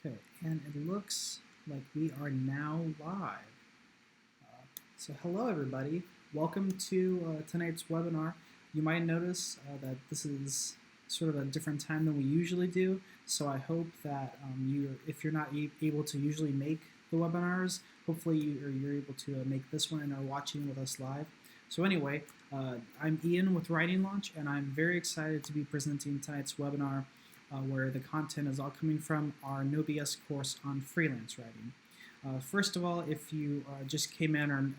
Okay, and it looks like we are now live. So hello everybody, welcome to tonight's webinar. You might notice that this is sort of a different time than we usually do, so I hope that if you're not able to usually make the webinars, hopefully you're able to make this one and are watching with us live. So anyway, I'm Ian with Writing Launch, and I'm very excited to be presenting tonight's webinar where the content is all coming from our No BS course on freelance writing. First of all, if you just came in or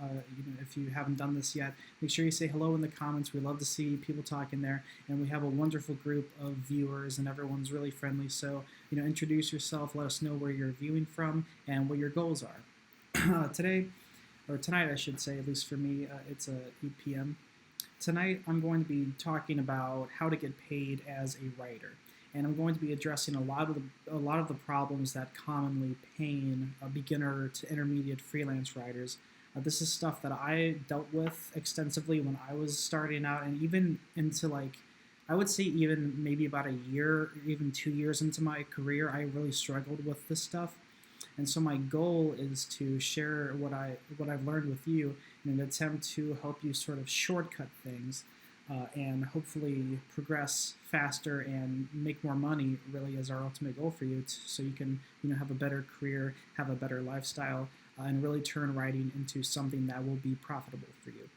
if you haven't done this yet, make sure you say hello in the comments. We love to see people talking there, and we have a wonderful group of viewers, and everyone's really friendly. So introduce yourself, let us know where you're viewing from, and what your goals are. Tonight, I should say, at least for me, it's 8 p.m. Tonight, I'm going to be talking about how to get paid as a writer. And I'm going to be addressing a lot of the problems that commonly pain beginner to intermediate freelance writers. This is stuff that I dealt with extensively when I was starting out, and even into I would say even maybe about a year, even 2 years into my career, I really struggled with this stuff. And so my goal is to share what I've learned with you in an attempt to help you sort of shortcut things. And hopefully progress faster and make more money, really, is our ultimate goal for you, so you can have a better career, have a better lifestyle, and really turn writing into something that will be profitable for you.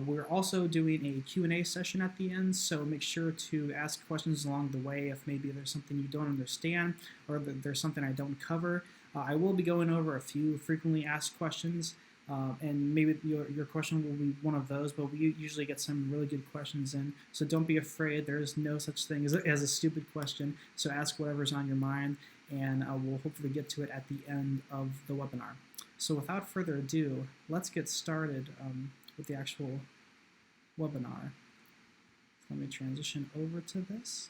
We're also doing a Q&A session at the end, so make sure to ask questions along the way if maybe there's something you don't understand or there's something I don't cover. I will be going over a few frequently asked questions. And maybe your question will be one of those, but we usually get some really good questions in, so don't be afraid. There is no such thing as a stupid question, so ask whatever's on your mind, and we'll hopefully get to it at the end of the webinar. So without further ado, let's get started with the actual webinar. Let me transition over to this.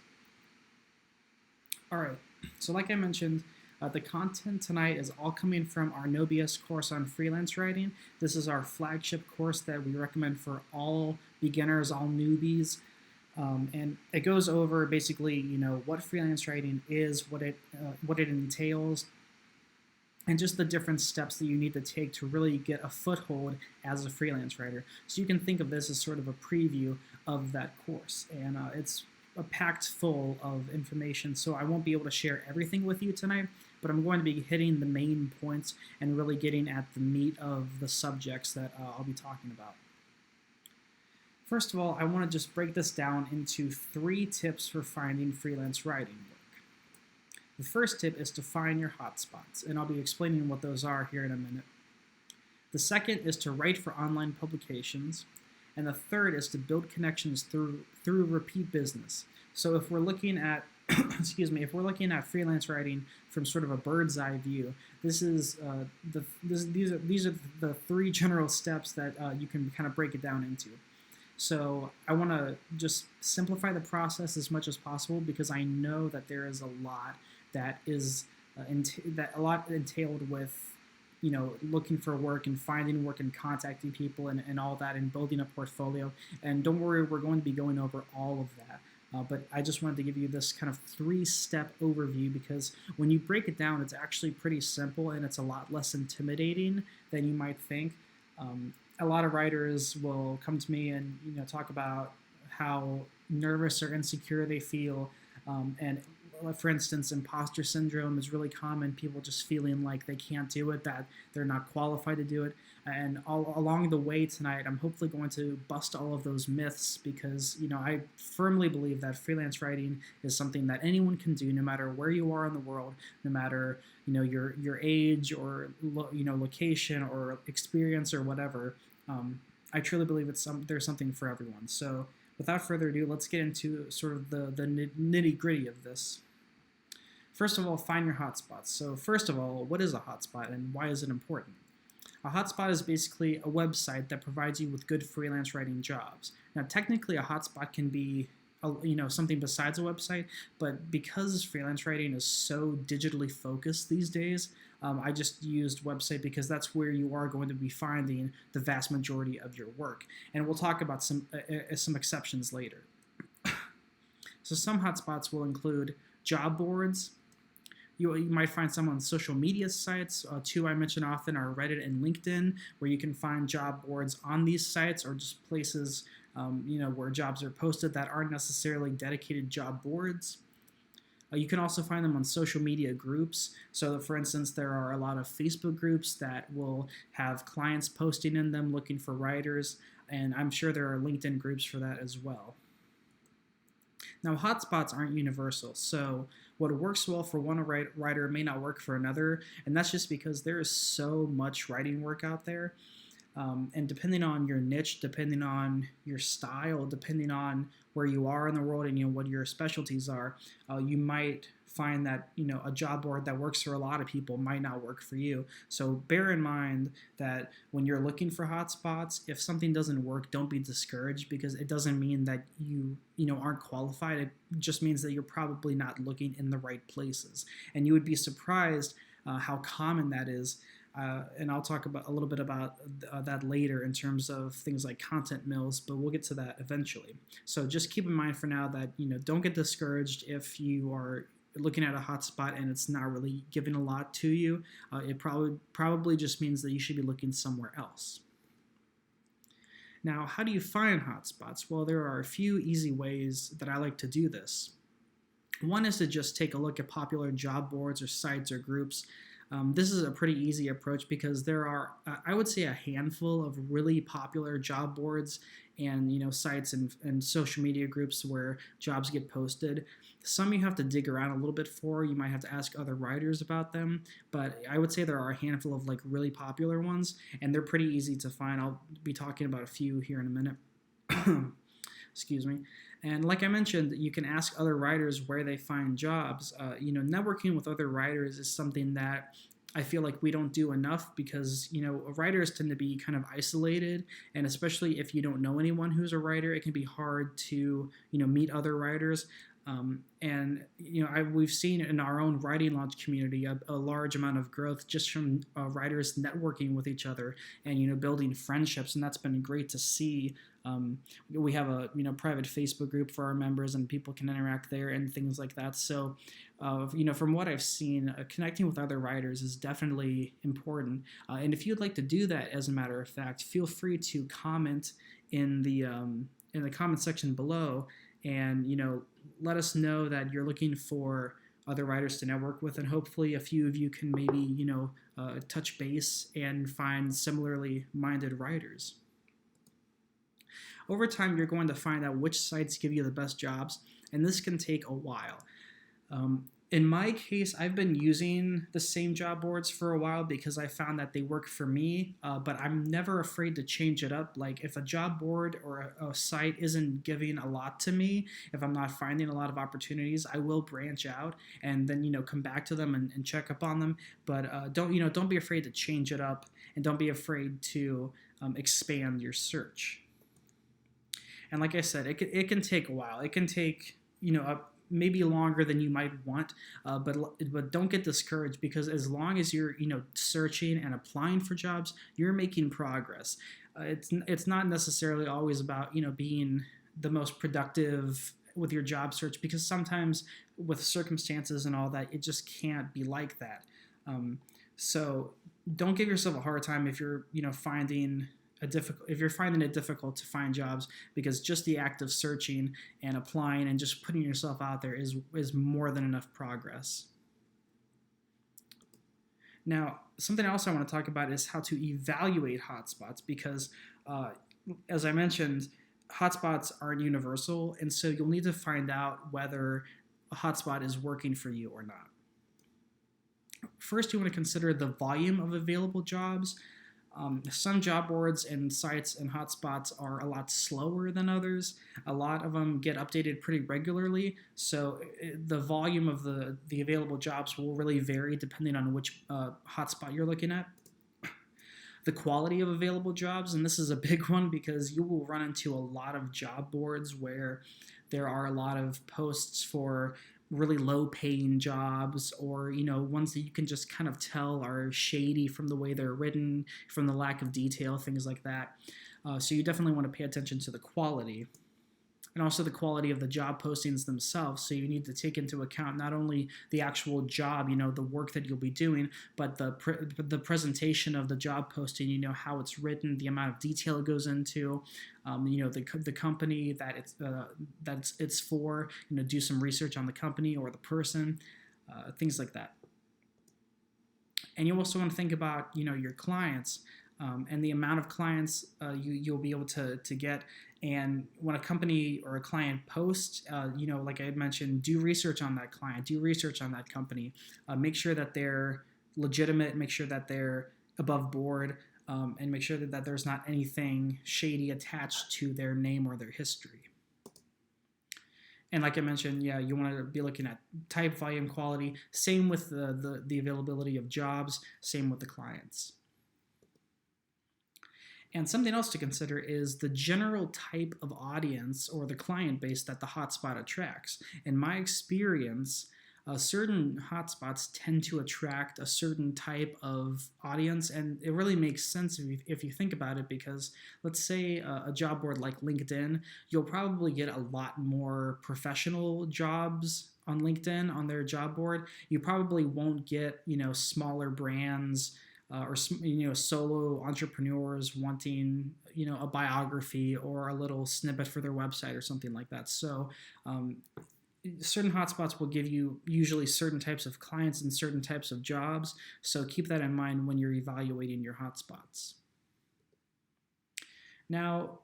All right, so like I mentioned, the content tonight is all coming from our No BS course on freelance writing. This is our flagship course that we recommend for all beginners, all newbies. And it goes over basically, what freelance writing is, what it entails, and just the different steps that you need to take to really get a foothold as a freelance writer. So you can think of this as sort of a preview of that course. And it's packed full of information, so I won't be able to share everything with you tonight, but I'm going to be hitting the main points and really getting at the meat of the subjects that I'll be talking about. First of all, I want to just break this down into 3 tips for finding freelance writing work. The first tip is to find your hotspots, and I'll be explaining what those are here in a minute. The second is to write for online publications. And the third is to build connections through repeat business. So if we're looking at, if we're looking at freelance writing from sort of a bird's eye view, this is these are the 3 general steps that you can kind of break it down into. So I want to just simplify the process as much as possible, because I know that there is a lot that is entailed with looking for work and finding work and contacting people and all that, and building a portfolio. And don't worry, we're going to be going over all of that. But I just wanted to give you this kind of 3-step overview, because when you break it down, it's actually pretty simple, and it's a lot less intimidating than you might think. A lot of writers will come to me and talk about how nervous or insecure they feel, and for instance, imposter syndrome is really common. People just feeling like they can't do it, that they're not qualified to do it. And all along the way tonight, I'm hopefully going to bust all of those myths, because I firmly believe that freelance writing is something that anyone can do, no matter where you are in the world, no matter your age or location or experience or whatever. I truly believe there's something for everyone. So without further ado, let's get into sort of the nitty-gritty of this. First of all, find your hotspots. So first of all, what is a hotspot and why is it important? A hotspot is basically a website that provides you with good freelance writing jobs. Now, technically, a hotspot can be something besides a website, but because freelance writing is so digitally focused these days, I just used website because that's where you are going to be finding the vast majority of your work. And we'll talk about some exceptions later. So some hotspots will include job boards, You might find some on social media sites. Two I mention often are Reddit and LinkedIn, where you can find job boards on these sites or just places where jobs are posted that aren't necessarily dedicated job boards. You can also find them on social media groups. So, for instance, there are a lot of Facebook groups that will have clients posting in them looking for writers, and I'm sure there are LinkedIn groups for that as well. Now, hotspots aren't universal, so what works well for one writer may not work for another, and that's just because there is so much writing work out there. And depending on your niche, depending on your style, depending on where you are in the world and what your specialties are, you might find that a job board that works for a lot of people might not work for you. So bear in mind that when you're looking for hotspots, if something doesn't work, don't be discouraged, because it doesn't mean that you aren't qualified. It just means that you're probably not looking in the right places, and you would be surprised how common that is. And I'll talk a little bit about that later in terms of things like content mills, but we'll get to that eventually. So just keep in mind for now that don't get discouraged if you are looking at a hotspot and it's not really giving a lot to you. It probably just means that you should be looking somewhere else. Now, how do you find hotspots? Well, there are a few easy ways that I like to do this. One is to just take a look at popular job boards or sites or groups. This is a pretty easy approach because there are, I would say, a handful of really popular job boards and sites and social media groups where jobs get posted. Some you have to dig around a little bit for. You might have to ask other writers about them, but I would say there are a handful of really popular ones, and they're pretty easy to find. I'll be talking about a few here in a minute. Excuse me. And like I mentioned, you can ask other writers where they find jobs. Networking with other writers is something that I feel like we don't do enough because, writers tend to be kind of isolated. And especially if you don't know anyone who's a writer, it can be hard to, meet other writers. We've seen in our own writing launch community a large amount of growth just from writers networking with each other and building friendships, and that's been great to see. We have a private Facebook group for our members, and people can interact there and things like that. So, from what I've seen, connecting with other writers is definitely important. And if you'd like to do that, as a matter of fact, feel free to comment in the comment section below, and let us know that you're looking for other writers to network with, and hopefully a few of you can maybe touch base and find similarly minded writers. Over time, you're going to find out which sites give you the best jobs, and this can take a while. In my case, I've been using the same job boards for a while because I found that they work for me, but I'm never afraid to change it up. Like if a job board or a site isn't giving a lot to me, if I'm not finding a lot of opportunities, I will branch out and then come back to them and check up on them. But don't be afraid to change it up, and don't be afraid to expand your search. And like I said, it can take a while. It can take maybe longer than you might want, but don't get discouraged, because as long as you're searching and applying for jobs, you're making progress. It's not necessarily always about being the most productive with your job search, because sometimes with circumstances and all that, it just can't be like that. So don't give yourself a hard time if you're finding it difficult to find jobs, because just the act of searching and applying and just putting yourself out there is more than enough progress. Now, something else I want to talk about is how to evaluate hotspots, because as I mentioned, hotspots aren't universal, and so you'll need to find out whether a hotspot is working for you or not. First, you want to consider the volume of available jobs. Some job boards and sites and hotspots are a lot slower than others. A lot of them get updated pretty regularly, so the volume of the available jobs will really vary depending on which hotspot you're looking at. The quality of available jobs, and this is a big one because you will run into a lot of job boards where there are a lot of posts for really low-paying jobs, or ones that you can just kind of tell are shady from the way they're written, from the lack of detail, things like that. So you definitely want to pay attention to the quality. and also the quality of the job postings themselves. So you need to take into account not only the actual job, the work that you'll be doing, but the presentation of the job posting, how it's written, the amount of detail it goes into, the company that it's for, do some research on the company or the person, things like that. And you also want to think about, your clients and the amount of clients you'll be able to get. And when a company or a client posts, like I had mentioned, do research on that client, do research on that company, make sure that they're legitimate, make sure that they're above board, and make sure that there's not anything shady attached to their name or their history. And like I mentioned, you want to be looking at type, volume, quality. Same with the availability of jobs. Same with the clients. And something else to consider is the general type of audience or the client base that the hotspot attracts. In my experience, certain hotspots tend to attract a certain type of audience, and it really makes sense if you think about it, because let's say a job board like LinkedIn, you'll probably get a lot more professional jobs on LinkedIn on their job board. You probably won't get smaller brands or solo entrepreneurs wanting a biography or a little snippet for their website or something like that. So certain hotspots will give you usually certain types of clients and certain types of jobs. So keep that in mind when you're evaluating your hotspots. Now,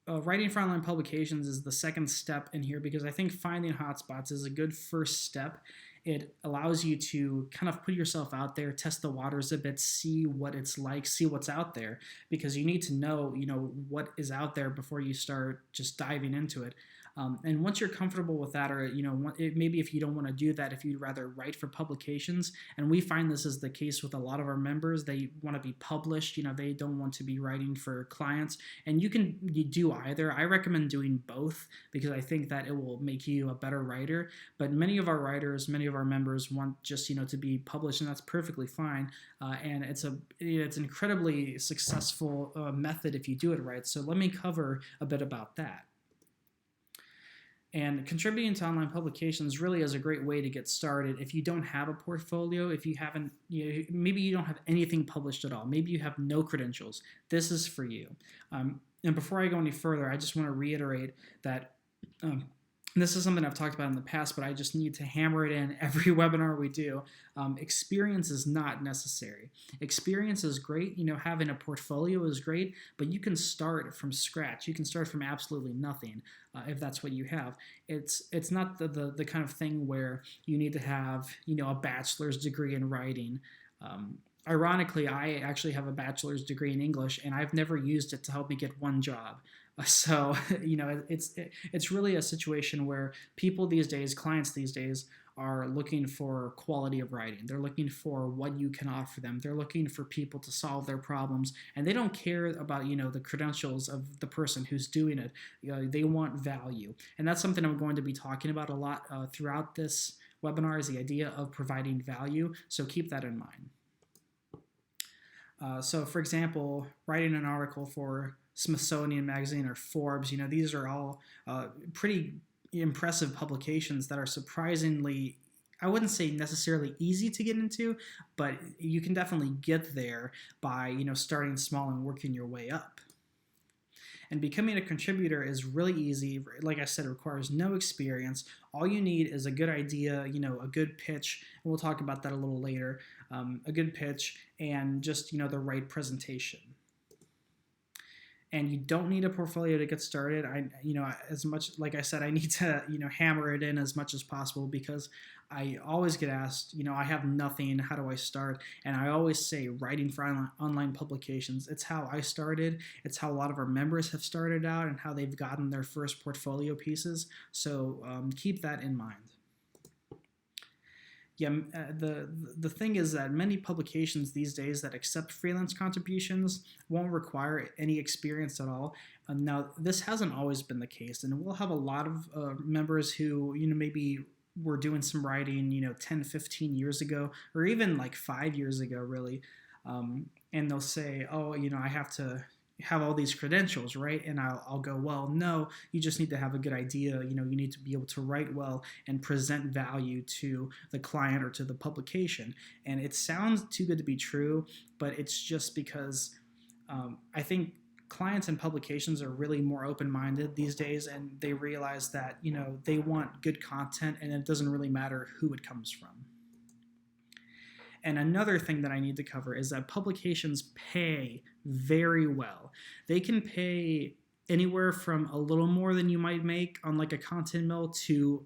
writing for online publications is the second step in here, because I think finding hotspots is a good first step. It allows you to kind of put yourself out there, test the waters a bit, see what it's like, see what's out there, because you need to know, what is out there before you start just diving into it. And once you're comfortable with that, or maybe if you don't want to do that, if you'd rather write for publications, and we find this is the case with a lot of our members, they want to be published. They don't want to be writing for clients, and you do either. I recommend doing both because I think that it will make you a better writer. But many of our writers, many of our members want just to be published, and that's perfectly fine. And it's an incredibly successful method if you do it right. So let me cover a bit about that. And contributing to online publications really is a great way to get started. If you don't have a portfolio, if you haven't, maybe you don't have anything published at all, maybe you have no credentials, this is for you. And before I go any further, I just want to reiterate that this is something I've talked about in the past, but I just need to hammer it in every webinar we do. Experience is not necessary. Experience is great. Having a portfolio is great, but you can start from scratch. You can start from absolutely nothing if that's what you have. It's not the kind of thing where you need to have a bachelor's degree in writing. Ironically, I actually have a bachelor's degree in English, and I've never used it to help me get one job. So, it's really a situation where people these days, clients these days, are looking for quality of writing. They're looking for what you can offer them. They're looking for people to solve their problems, and they don't care about, the credentials of the person who's doing it. They want value, and that's something I'm going to be talking about a lot throughout this webinar, is the idea of providing value. So keep that in mind. So, for example, writing an article for Smithsonian Magazine or Forbes, these are all pretty impressive publications that are surprisingly, I wouldn't say necessarily easy to get into, but you can definitely get there by, starting small and working your way up. And becoming a contributor is really easy. Like I said, it requires no experience. All you need is a good idea, a good pitch, and we'll talk about that a little later, a good pitch, and just, the right presentation. And you don't need a portfolio to get started. As much, like I said, I need to, hammer it in as much as possible, because I always get asked, I have nothing, how do I start? And I always say writing for online publications. It's how I started. It's how a lot of our members have started out and how they've gotten their first portfolio pieces. So keep that in mind. The thing is that many publications these days that accept freelance contributions won't require any experience at all. Now, this hasn't always been the case, and we'll have a lot of members who, maybe were doing some writing, 10, 15 years ago, or even like 5 years ago, really. And they'll say, oh, I have to have all these credentials, right? And I'll go, well, no, you just need to have a good idea. You need to be able to write well and present value to the client or to the publication. And it sounds too good to be true, but it's just because I think clients and publications are really more open-minded these days, and they realize that they want good content, and it doesn't really matter who it comes from. And another thing that I need to cover is that publications pay very well. They can pay anywhere from a little more than you might make on like a content mill to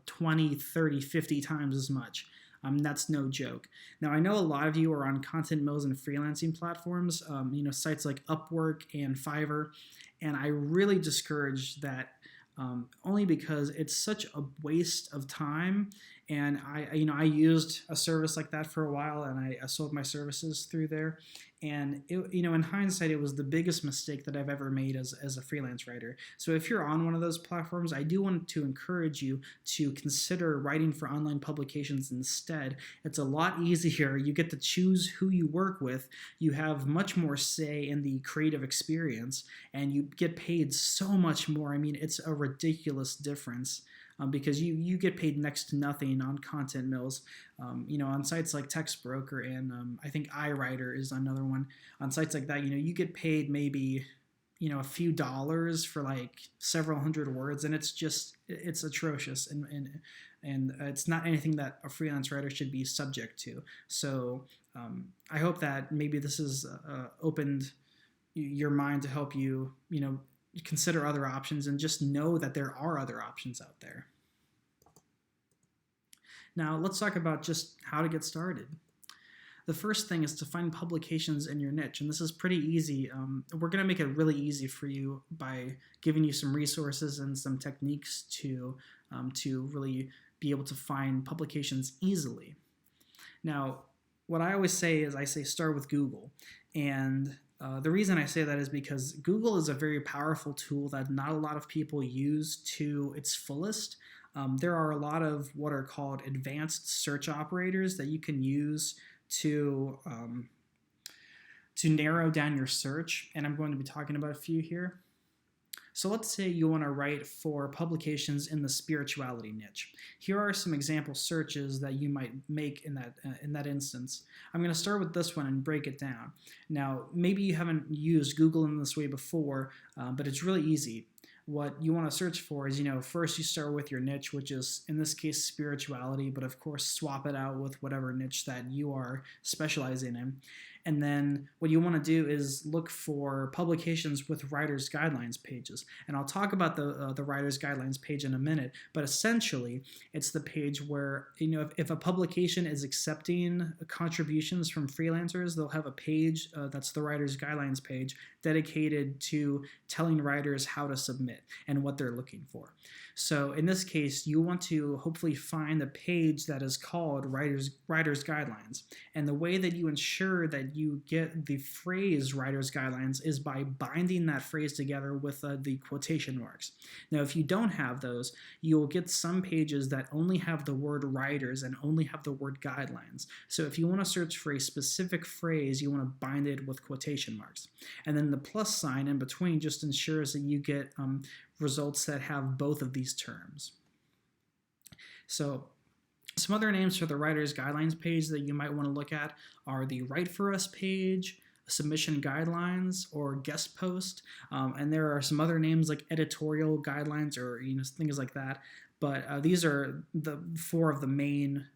20, 30, 50 times as much. That's no joke. Now, I know a lot of you are on content mills and freelancing platforms, sites like Upwork and Fiverr, and I really discourage that only because it's such a waste of time. And I used a service like that for a while, and I sold my services through there. And in hindsight, it was the biggest mistake that I've ever made as a freelance writer. So if you're on one of those platforms, I do want to encourage you to consider writing for online publications instead. It's a lot easier. You get to choose who you work with. You have much more say in the creative experience, and you get paid so much more. I mean, it's a ridiculous difference. Because you get paid next to nothing on content mills, on sites like Text Broker, and I think iWriter is another one. On sites like that, you get paid maybe a few dollars for like several hundred words, and it's atrocious, and it's not anything that a freelance writer should be subject to. So I hope that maybe this has opened your mind to help you consider other options, and just know that there are other options out there. Now, let's talk about just how to get started. The first thing is to find publications in your niche, and this is pretty easy. We're going to make it really easy for you by giving you some resources and some techniques to really be able to find publications easily. Now, what I always say is I say start with Google, and the reason I say that is because Google is a very powerful tool that not a lot of people use to its fullest. There are a lot of what are called advanced search operators that you can use to narrow down your search, and I'm going to be talking about a few here. So let's say you want to write for publications in the spirituality niche. Here are some example searches that you might make in that instance. I'm going to start with this one and break it down. Now, maybe you haven't used Google in this way before, but it's really easy. What you want to search for is, first you start with your niche, which is, in this case, spirituality, but of course swap it out with whatever niche that you are specializing in. And then what you want to do is look for publications with writer's guidelines pages. And I'll talk about the writer's guidelines page in a minute, but essentially it's the page where, if a publication is accepting contributions from freelancers, they'll have a page that's the writer's guidelines page dedicated to telling writers how to submit and what they're looking for. So in this case, you want to hopefully find a page that is called writer's guidelines. And the way that you ensure that you get the phrase writer's guidelines is by binding that phrase together with the quotation marks. Now, if you don't have those, you'll get some pages that only have the word writers and only have the word guidelines. So if you want to search for a specific phrase, you want to bind it with quotation marks. And then the plus sign in between just ensures that you get results that have both of these terms. So some other names for the writer's guidelines page that you might want to look at are the Write For Us page, submission guidelines, or guest post. And there are some other names like editorial guidelines or things like that. But these are the four of the main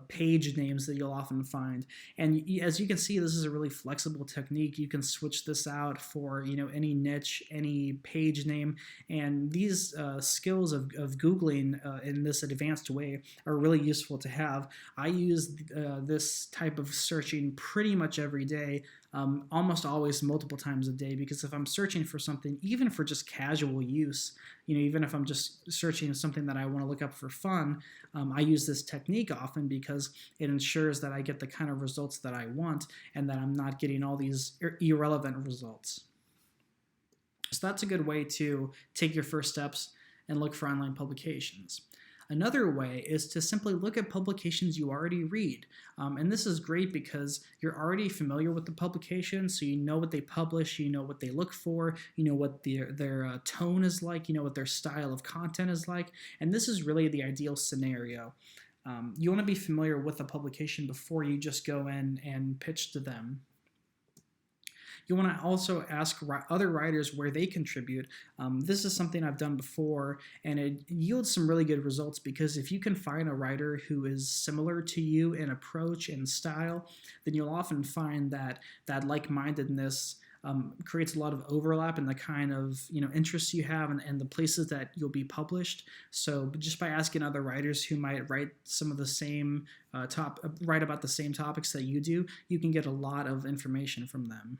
page names that you'll often find. And as you can see, this is a really flexible technique. You can switch this out for any niche, any page name, and these skills of Googling in this advanced way are really useful to have. I use this type of searching pretty much every day, almost always multiple times a day, because if I'm searching for something, even for just casual use, even if I'm just searching something that I want to look up for fun, I use this technique often because it ensures that I get the kind of results that I want and that I'm not getting all these irrelevant results. So that's a good way to take your first steps and look for online publications. Another way is to simply look at publications you already read. And this is great because you're already familiar with the publication, so you know what they publish, you know what they look for, you know what their tone is like, you know what their style of content is like, and this is really the ideal scenario. You want to be familiar with the publication before you just go in and pitch to them. You want to also ask other writers where they contribute. This is something I've done before, and it yields some really good results because if you can find a writer who is similar to you in approach and style, then you'll often find that like-mindedness creates a lot of overlap in the kind of interests you have and the places that you'll be published. So just by asking other writers who might write some of the same write about the same topics that you do, you can get a lot of information from them.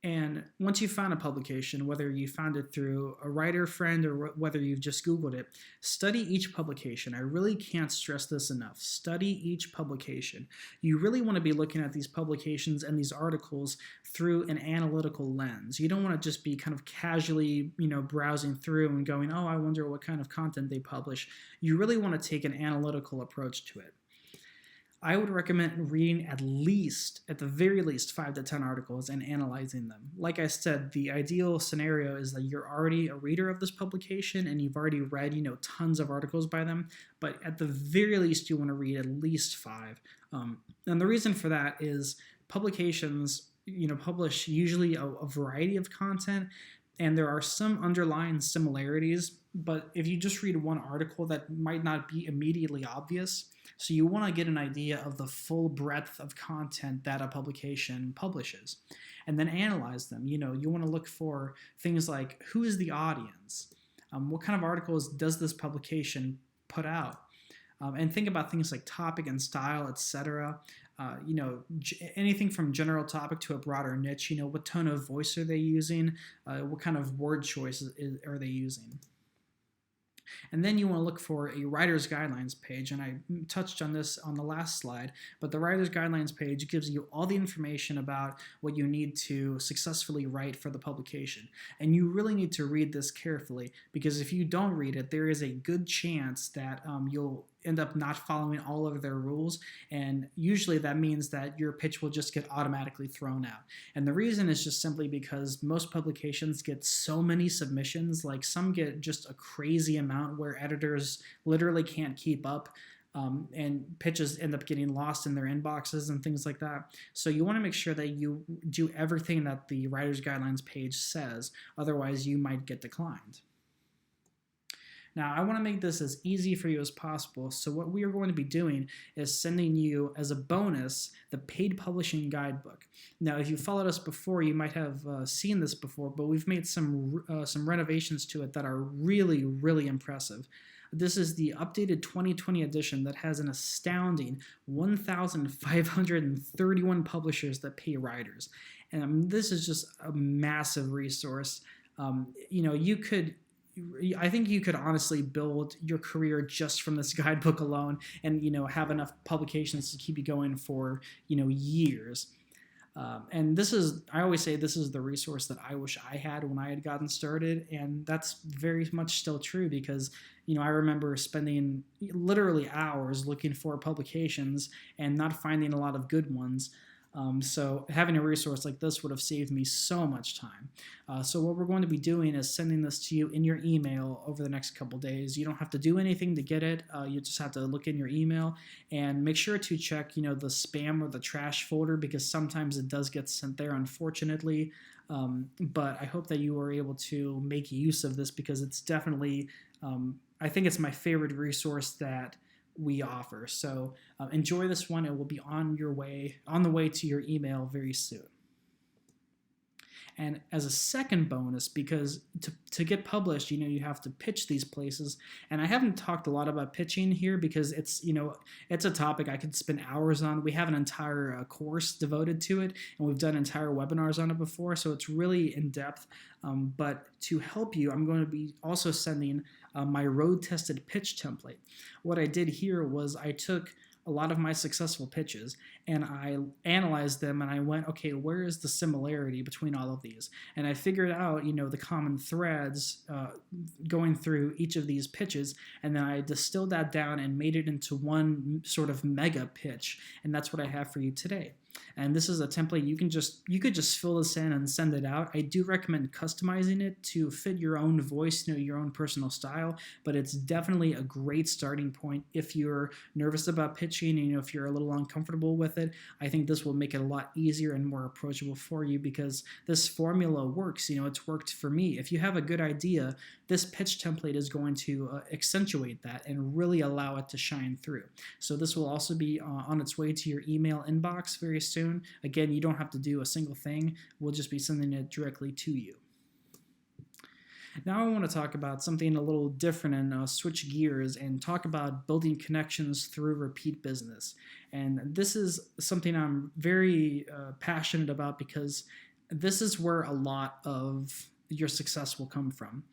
And once you found a publication, whether you found it through a writer friend or whether you've just Googled it, study each publication. I really can't stress this enough. Study each publication. You really want to be looking at these publications and these articles through an analytical lens. You don't want to just be kind of casually, browsing through and going, oh, I wonder what kind of content they publish. You really want to take an analytical approach to it. I would recommend reading at the very least 5 to 10 articles and analyzing them. Like I said, the ideal scenario is that you're already a reader of this publication and you've already read, tons of articles by them, but at the very least you want to read at least 5. And the reason for that is publications, publish usually a variety of content, and there are some underlying similarities, but if you just read one article, that might not be immediately obvious. So you want to get an idea of the full breadth of content that a publication publishes and then analyze them. You want to look for things like, who is the audience? What kind of articles does this publication put out? And think about things like topic and style, etc. Anything from general topic to a broader niche. What tone of voice are they using? What kind of word choices are they using? And then you want to look for a writer's guidelines page, and I touched on this on the last slide, but the writer's guidelines page gives you all the information about what you need to successfully write for the publication. And you really need to read this carefully, because if you don't read it, there is a good chance that you'll end up not following all of their rules, and usually that means that your pitch will just get automatically thrown out. And the reason is just simply because most publications get so many submissions, like some get just a crazy amount where editors literally can't keep up, and pitches end up getting lost in their inboxes and things like that. So you want to make sure that you do everything that the writer's guidelines page says, otherwise you might get declined. Now, I want to make this as easy for you as possible, so what we are going to be doing is sending you, as a bonus, the Paid Publishing Guidebook. Now, if you followed us before, you might have seen this before, but we've made some renovations to it that are really, really impressive. This is the updated 2020 edition that has an astounding 1,531 publishers that pay writers. And this is just a massive resource. I think you could honestly build your career just from this guidebook alone and, have enough publications to keep you going for, years. And I always say this is the resource that I wish I had when I had gotten started. And that's very much still true because, I remember spending literally hours looking for publications and not finding a lot of good ones. So having a resource like this would have saved me so much time. So what we're going to be doing is sending this to you in your email over the next couple days. You don't have to do anything to get it. You just have to look in your email and make sure to check, the spam or the trash folder, because sometimes it does get sent there, unfortunately. But I hope that you were able to make use of this, because it's definitely, I think it's my favorite resource that we offer. So enjoy this one. It will be on the way to your email very soon. And as a second bonus, because to get published, you have to pitch these places. And I haven't talked a lot about pitching here because it's a topic I could spend hours on. We have an entire course devoted to it, and we've done entire webinars on it before, so it's really in depth. But to help you, I'm going to be also sending my road-tested pitch template. What I did here was I took a lot of my successful pitches, and I analyzed them, and I went, okay, where is the similarity between all of these? And I figured out, the common threads going through each of these pitches, and then I distilled that down and made it into one sort of mega pitch, and that's what I have for you today. And this is a template you could just fill this in and send it out. I do recommend customizing it to fit your own voice, your own personal style, but it's definitely a great starting point if you're nervous about pitching and if you're a little uncomfortable with it. I think this will make it a lot easier and more approachable for you because this formula works. It's worked for me. If you have a good idea, this pitch template is going to accentuate that and really allow it to shine through. So this will also be on its way to your email inbox very soon. Again, you don't have to do a single thing. We'll just be sending it directly to you. Now I want to talk about something a little different and switch gears and talk about building connections through repeat business. And this is something I'm very passionate about because this is where a lot of your success will come from.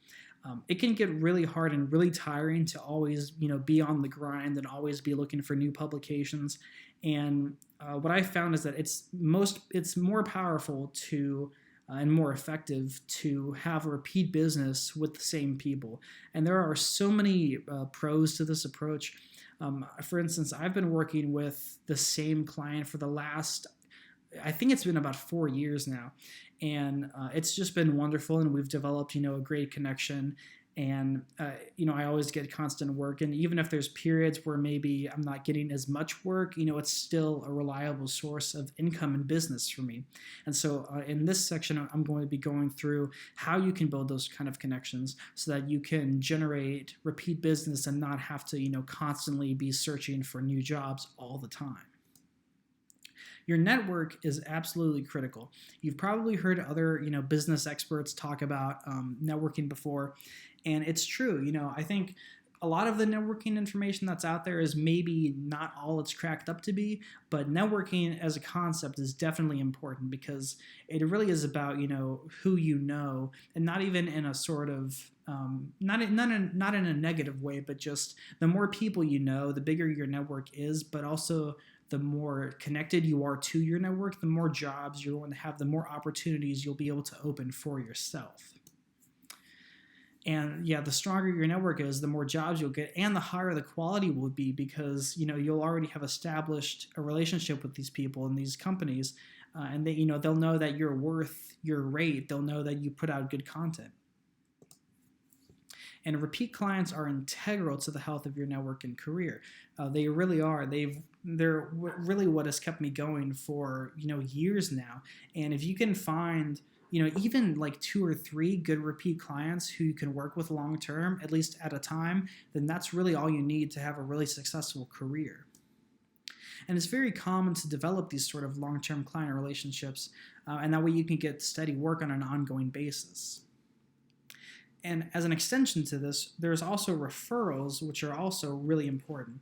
It can get really hard and really tiring to always, be on the grind and always be looking for new publications. And what I found is that it's more powerful to and more effective to have a repeat business with the same people. And there are so many pros to this approach. For instance, I've been working with the same client for the last, I think it's been about 4 years now. And it's just been wonderful, and we've developed, a great connection. And, I always get constant work. And even if there's periods where maybe I'm not getting as much work, it's still a reliable source of income and business for me. And so in this section, I'm going to be going through how you can build those kind of connections so that you can generate repeat business and not have to, constantly be searching for new jobs all the time. Your network is absolutely critical. You've probably heard other, business experts talk about networking before, and it's true. I think a lot of the networking information that's out there is maybe not all it's cracked up to be, but networking as a concept is definitely important because it really is about, who you know, and not even in a sort of not in a negative way, but just the more people you know, the bigger your network is, but also the more connected you are to your network, the more jobs you're going to have, the more opportunities you'll be able to open for yourself. And yeah, the stronger your network is, the more jobs you'll get, and the higher the quality will be because you'll already have established a relationship with these people and these companies, and they they'll know that you're worth your rate. They'll know that you put out good content. And repeat clients are integral to the health of your network and career. They really are. They're really what has kept me going for years now. And if you can find even like 2 or 3 good repeat clients who you can work with long term, at least at a time, then that's really all you need to have a really successful career. And it's very common to develop these sort of long-term client relationships, and that way you can get steady work on an ongoing basis. And as an extension to this, there's also referrals, which are also really important.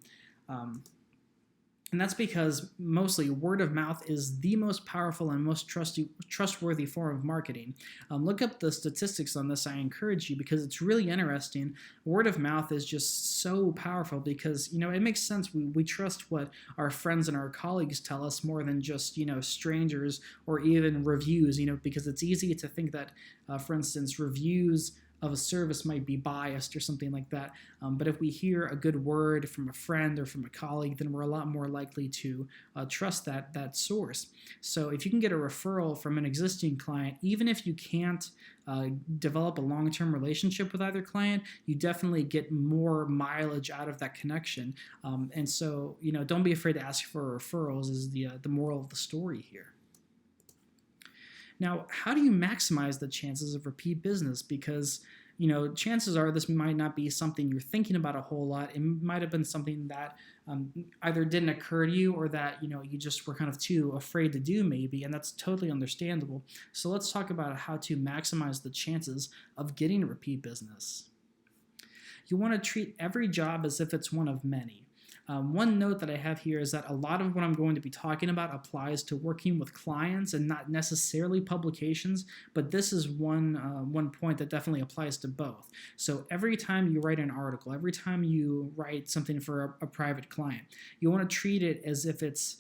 And that's because mostly word of mouth is the most powerful and most trustworthy form of marketing. Look up the statistics on this, I encourage you, because it's really interesting. Word of mouth is just so powerful because, it makes sense. We trust what our friends and our colleagues tell us more than just, strangers or even reviews, because it's easy to think that, for instance, reviews of a service might be biased or something like that. But if we hear a good word from a friend or from a colleague, then we're a lot more likely to trust that source. So if you can get a referral from an existing client, even if you can't develop a long-term relationship with either client, you definitely get more mileage out of that connection. And so, don't be afraid to ask for referrals is the moral of the story here. Now, how do you maximize the chances of repeat business? Because, chances are this might not be something you're thinking about a whole lot. It might have been something that either didn't occur to you or that, you just were kind of too afraid to do maybe, and that's totally understandable. So let's talk about how to maximize the chances of getting repeat business. You want to treat every job as if it's one of many. One note that I have here is that a lot of what I'm going to be talking about applies to working with clients and not necessarily publications, but this is one point that definitely applies to both. So every time you write an article, every time you write something for a private client, you want to treat it as if it's,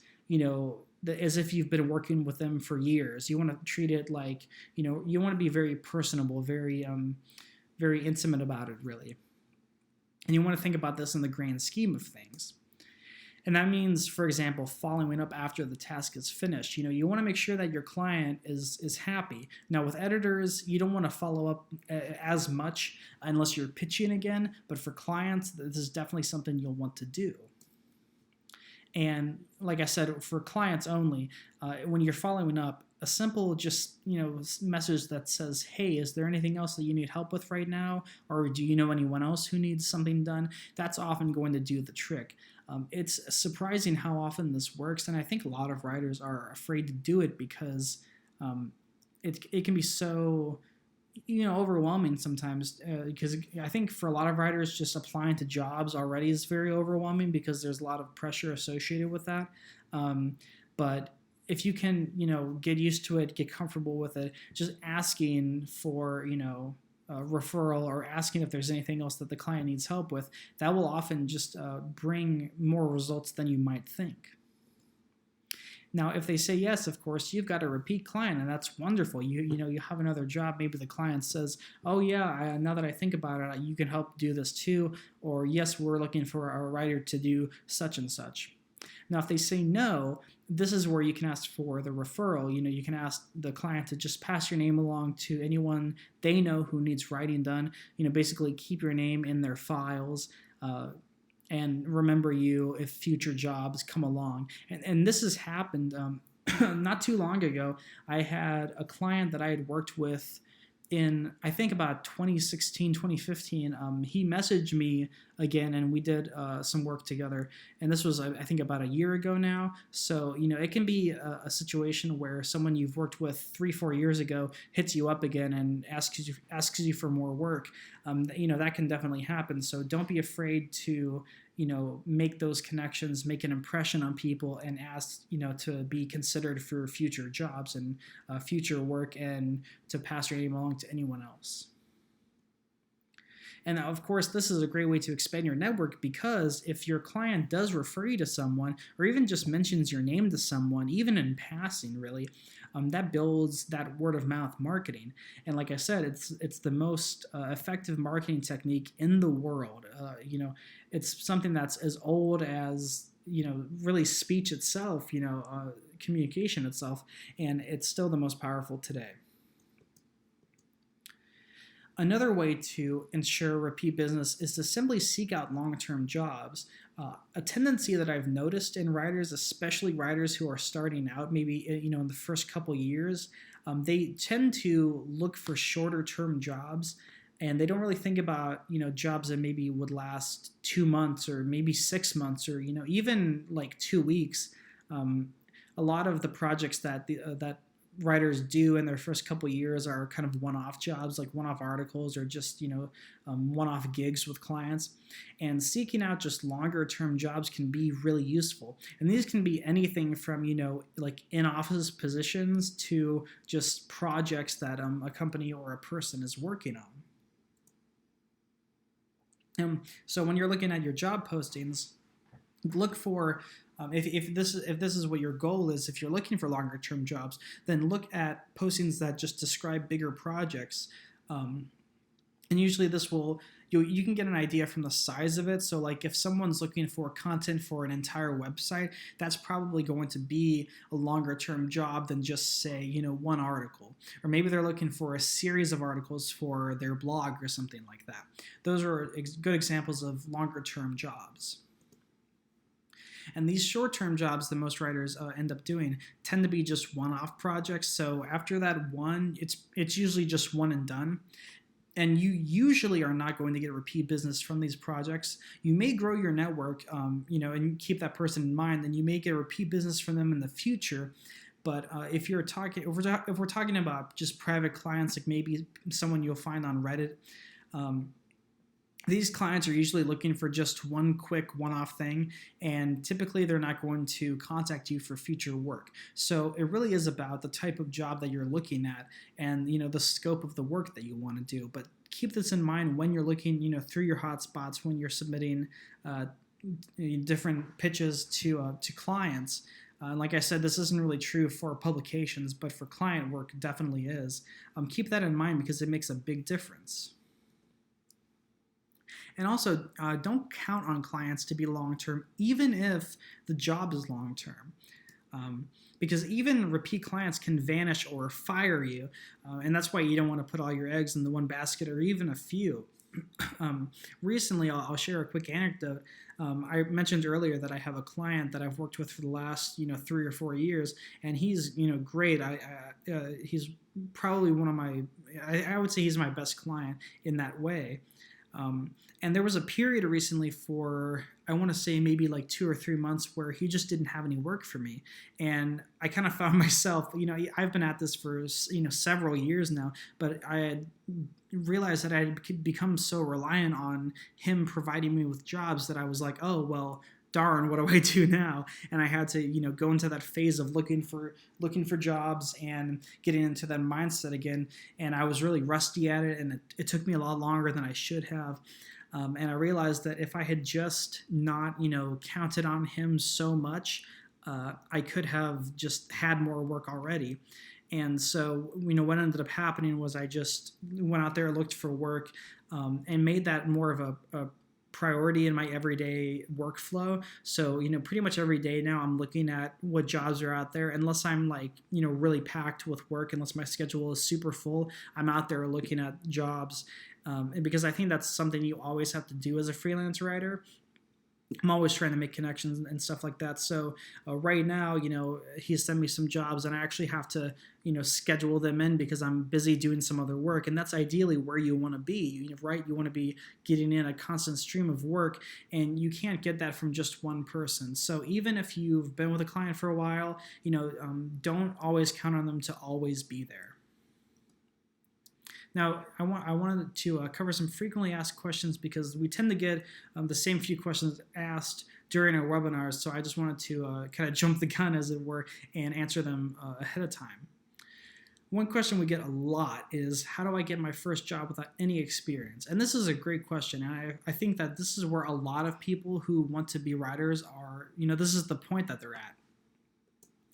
as if you've been working with them for years. You want to treat it like, you want to be very personable, very intimate about it, really. And you want to think about this in the grand scheme of things. And that means, for example, following up after the task is finished. You want to make sure that your client is happy. Now, with editors, you don't want to follow up as much unless you're pitching again. But for clients, this is definitely something you'll want to do. And like I said, for clients only, when you're following up, a simple message that says, hey, is there anything else that you need help with right now? Or do you know anyone else who needs something done? That's often going to do the trick. It's surprising how often this works, and I think a lot of writers are afraid to do it because it can be so overwhelming sometimes, because I think for a lot of writers, just applying to jobs already is very overwhelming because there's a lot of pressure associated with that. But if you can, get used to it, get comfortable with it, just asking for, a referral or asking if there's anything else that the client needs help with, that will often just bring more results than you might think. Now, if they say yes, of course, you've got a repeat client, and that's wonderful. You have another job. Maybe the client says, oh, yeah, now that I think about it, you can help do this too. Or, yes, we're looking for a writer to do such and such. Now, if they say no, this is where you can ask for the referral. You can ask the client to just pass your name along to anyone they know who needs writing done. Basically keep your name in their files. And remember you if future jobs come along. And this has happened not too long ago. I had a client that I had worked with in, I think, about 2016, 2015. He messaged me again, and we did some work together. And this was, I think, about a year ago now. So, it can be a situation where someone you've worked with 3-4 years ago hits you up again and asks you for more work. That can definitely happen. So don't be afraid to make those connections, make an impression on people, and ask, to be considered for future jobs and future work, and to pass your name along to anyone else. And of course, this is a great way to expand your network, because if your client does refer you to someone, or even just mentions your name to someone, even in passing, really, that builds that word of mouth marketing. And like I said, it's the most effective marketing technique in the world. It's something that's as old as really speech itself, communication itself, and it's still the most powerful today. Another way to ensure repeat business is to simply seek out long-term jobs. A tendency that I've noticed in writers, especially writers who are starting out, maybe in the first couple years, they tend to look for shorter-term jobs, and they don't really think about jobs that maybe would last 2 months or maybe 6 months, or even like 2 weeks. A lot of the projects that writers do in their first couple years are kind of one-off jobs, like one-off articles, or just one-off gigs with clients. And seeking out just longer-term jobs can be really useful. And these can be anything from like in-office positions to just projects that a company or a person is working on. So when you're looking at your job postings, look for if this is what your goal is. If you're looking for longer term jobs, then look at postings that just describe bigger projects, and usually this will you can get an idea from the size of it. So like if someone's looking for content for an entire website, that's probably going to be a longer term job than just say one article. Or maybe they're looking for a series of articles for their blog or something like that. Those are good examples of longer term jobs. And these short-term jobs that most writers end up doing tend to be just one-off projects. So after that one, it's usually just one and done. And you usually are not going to get repeat business from these projects. You may grow your network, and keep that person in mind, and you may get repeat business from them in the future. But if we're talking about just private clients, like maybe someone you'll find on Reddit, these clients are usually looking for just one quick one-off thing, and typically they're not going to contact you for future work. So it really is about the type of job that you're looking at and the scope of the work that you want to do. But keep this in mind when you're looking through your hotspots, when you're submitting different pitches to clients. Like I said, this isn't really true for publications, but for client work, it definitely is. Keep that in mind because it makes a big difference. And also, don't count on clients to be long-term, even if the job is long-term. Because even repeat clients can vanish or fire you, and that's why you don't want to put all your eggs in the one basket or even a few. Recently, I'll share a quick anecdote. I mentioned earlier that I have a client that I've worked with for the last 3 or 4 years, and he's great. He's probably one of my I would say he's my best client in that way. And there was a period recently for, I want to say maybe like 2 or 3 months where he just didn't have any work for me. And I kind of found myself, I've been at this for, several years now, but I had realized that I had become so reliant on him providing me with jobs that I was like, oh, well, darn, what do I do now? And I had to, go into that phase of looking for jobs and getting into that mindset again. And I was really rusty at it, and it took me a lot longer than I should have. And I realized that if I had just not, counted on him so much, I could have just had more work already. And so, what ended up happening was I just went out there, looked for work, and made that more of a priority in my everyday workflow. So, pretty much every day now I'm looking at what jobs are out there. Unless I'm like, really packed with work, unless my schedule is super full, I'm out there looking at jobs. And because I think that's something you always have to do as a freelance writer. I'm always trying to make connections and stuff like that. So right now, he sent me some jobs, and I actually have to, schedule them in because I'm busy doing some other work. And that's ideally where you want to be, right? You want to be getting in a constant stream of work, and you can't get that from just one person. So even if you've been with a client for a while, don't always count on them to always be there. Now, I wanted to cover some frequently asked questions because we tend to get the same few questions asked during our webinars, so I just wanted to kind of jump the gun, as it were, and answer them ahead of time. One question we get a lot is, how do I get my first job without any experience? And this is a great question, and I think that this is where a lot of people who want to be writers are, this is the point that they're at.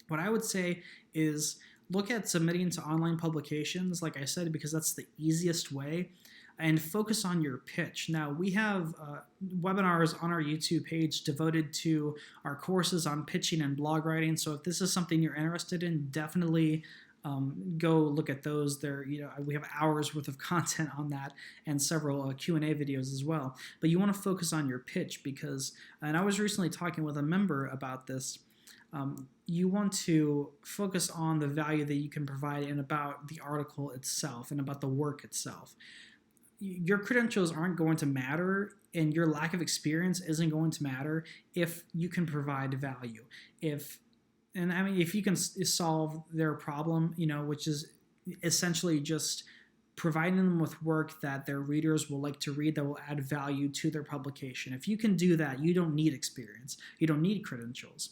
What I would say is, look at submitting to online publications, like I said, because that's the easiest way, and focus on your pitch. Now, we have webinars on our YouTube page devoted to our courses on pitching and blog writing. So if this is something you're interested in, definitely go look at those. There, we have hours worth of content on that and several Q&A videos as well. But you want to focus on your pitch because, and I was recently talking with a member about this, you want to focus on the value that you can provide and about the article itself and about the work itself. Your credentials aren't going to matter, and your lack of experience isn't going to matter if you can provide value. If you can solve their problem, which is essentially just providing them with work that their readers will like to read, that will add value to their publication. If you can do that, you don't need experience. You don't need credentials.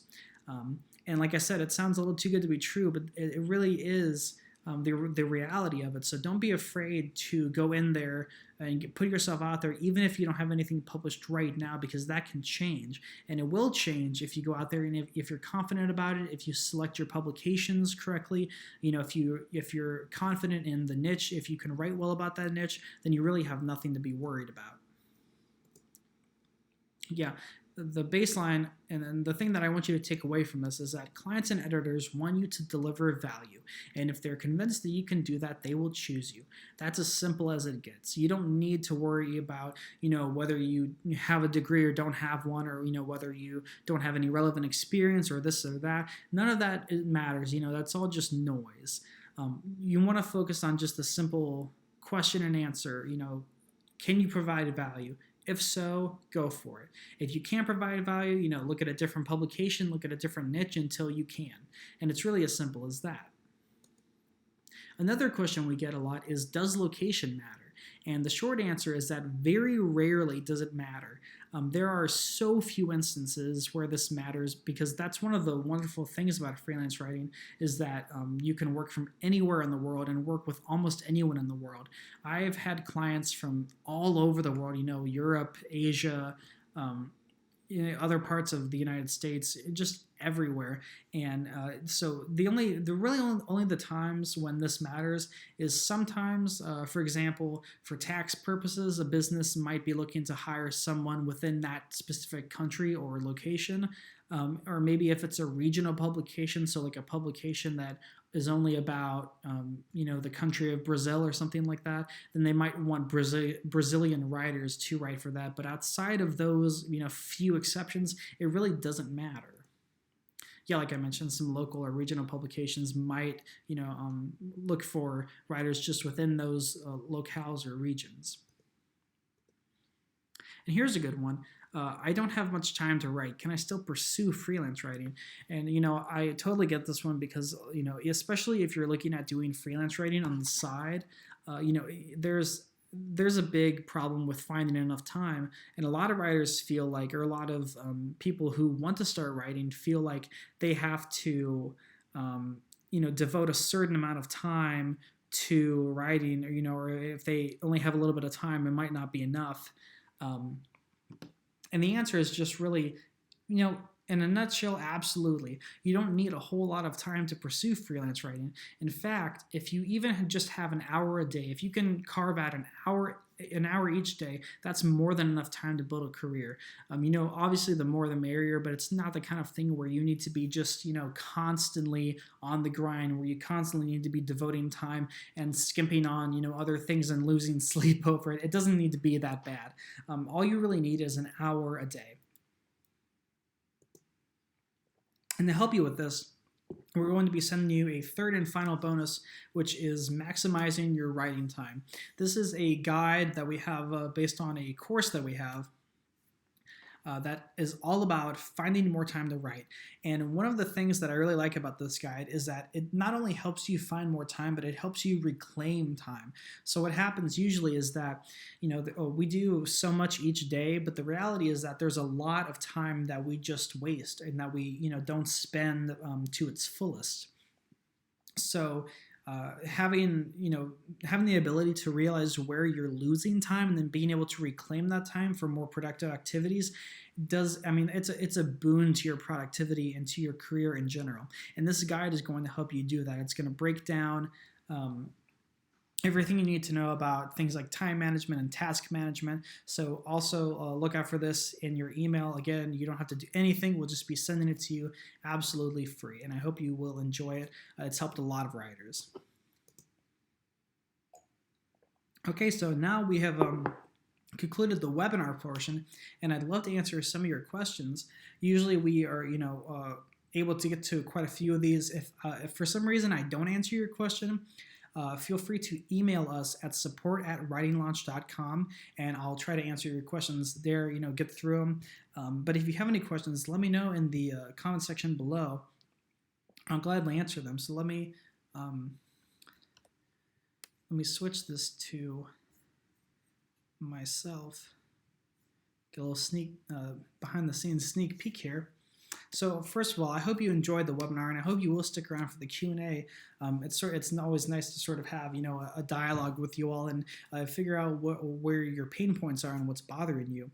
And like I said, it sounds a little too good to be true, but it really is the reality of it. So don't be afraid to go in there and put yourself out there, even if you don't have anything published right now, because that can change. And it will change if you go out there and if you're confident about it, if you select your publications correctly, if you're confident in the niche, if you can write well about that niche, then you really have nothing to be worried about. Yeah. The baseline, and then the thing that I want you to take away from this is that clients and editors want you to deliver value. And if they're convinced that you can do that, they will choose you. That's as simple as it gets. You don't need to worry about, whether you have a degree or don't have one, or, whether you don't have any relevant experience or this or that. None of that matters. That's all just noise. You want to focus on just a simple question and answer. Can you provide value? If so, go for it. If you can't provide value, look at a different publication, look at a different niche until you can. And it's really as simple as that. Another question we get a lot is, does location matter? And the short answer is that very rarely does it matter. There are so few instances where this matters, because that's one of the wonderful things about freelance writing, is that you can work from anywhere in the world and work with almost anyone in the world. I've had clients from all over the world, Europe, Asia, other parts of the United States, just everywhere. And so only the times when this matters is sometimes, for example, for tax purposes, a business might be looking to hire someone within that specific country or location. Or maybe if it's a regional publication, so like a publication that is only about the country of Brazil or something like that, then they might want Brazilian writers to write for that. But outside of those few exceptions, it really doesn't matter. Yeah, like I mentioned, some local or regional publications might look for writers just within those locales or regions. And here's a good one. I don't have much time to write. Can I still pursue freelance writing? And, I totally get this one because, especially if you're looking at doing freelance writing on the side, there's a big problem with finding enough time. And a lot of writers feel like, or a lot of people who want to start writing feel like they have to, devote a certain amount of time to writing, or if they only have a little bit of time, it might not be enough. And the answer is just really, in a nutshell, absolutely. You don't need a whole lot of time to pursue freelance writing. In fact, if you even just have an hour a day, if you can carve out an hour each day, that's more than enough time to build a career. Obviously the more the merrier, but it's not the kind of thing where you need to be just, constantly on the grind, where you constantly need to be devoting time and skimping on, other things and losing sleep over it. It doesn't need to be that bad. All you really need is an hour a day. And to help you with this, we're going to be sending you a third and final bonus, which is maximizing your writing time. This is a guide that we have based on a course that we have that is all about finding more time to write. And one of the things that I really like about this guide is that it not only helps you find more time, but it helps you reclaim time. So what happens usually is that, we do so much each day, but the reality is that there's a lot of time that we just waste and that we, don't spend to its fullest. So having the ability to realize where you're losing time and then being able to reclaim that time for more productive activities it's a boon to your productivity and to your career in general. And this guide is going to help you do that. It's going to break down everything you need to know about things like time management and task management. So also look out for this in your email. Again, you don't have to do anything. We'll just be sending it to you absolutely free. And I hope you will enjoy it. It's helped a lot of writers. Okay, so now we have concluded the webinar portion, and I'd love to answer some of your questions. Usually we are, able to get to quite a few of these. If for some reason I don't answer your question, feel free to email us at support@writinglaunch.com, and I'll try to answer your questions there, get through them. But if you have any questions, let me know in the comment section below. I'll gladly answer them. So let me switch this to myself. Get a little sneak behind the scenes sneak peek here. So first of all, I hope you enjoyed the webinar, and I hope you will stick around for the Q&A. It's always nice to sort of have a dialogue with you all and figure out where your pain points are and what's bothering you.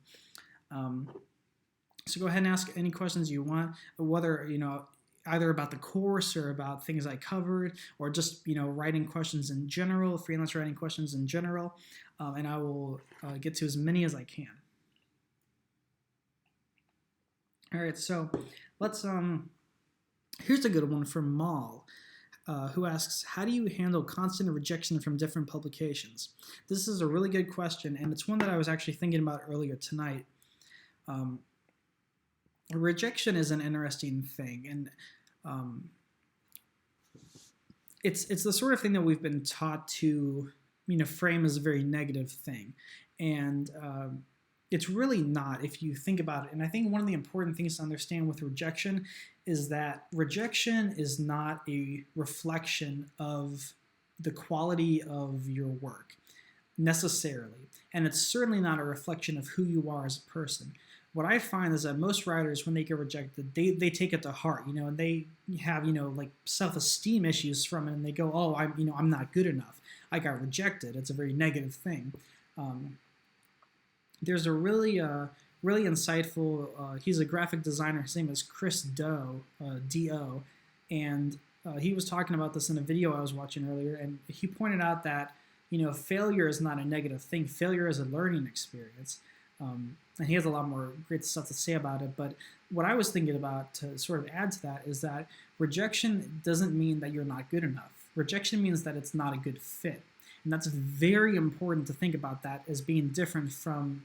So go ahead and ask any questions you want, whether either about the course or about things I covered, or just writing questions in general, freelance writing questions in general, and I will get to as many as I can. All right, so let's, here's a good one from Mal, who asks, how do you handle constant rejection from different publications? This is a really good question, and it's one that I was actually thinking about earlier tonight. Rejection is an interesting thing, and it's the sort of thing that we've been taught to, frame as a very negative thing, and it's really not if you think about it. And I think one of the important things to understand with rejection is that rejection is not a reflection of the quality of your work. necessarily, and it's certainly not a reflection of who you are as a person. What I find is that most writers, when they get rejected, they take it to heart, and they have, like self-esteem issues from it, and they go, oh, I'm not good enough. I got rejected. It's a very negative thing. There's a really insightful, he's a graphic designer, his name is Chris Do, D-O, and he was talking about this in a video I was watching earlier, and he pointed out that, failure is not a negative thing. Failure is a learning experience. And he has a lot more great stuff to say about it, but what I was thinking about to sort of add to that is that rejection doesn't mean that you're not good enough. Rejection means that it's not a good fit. And that's very important to think about that as being different from,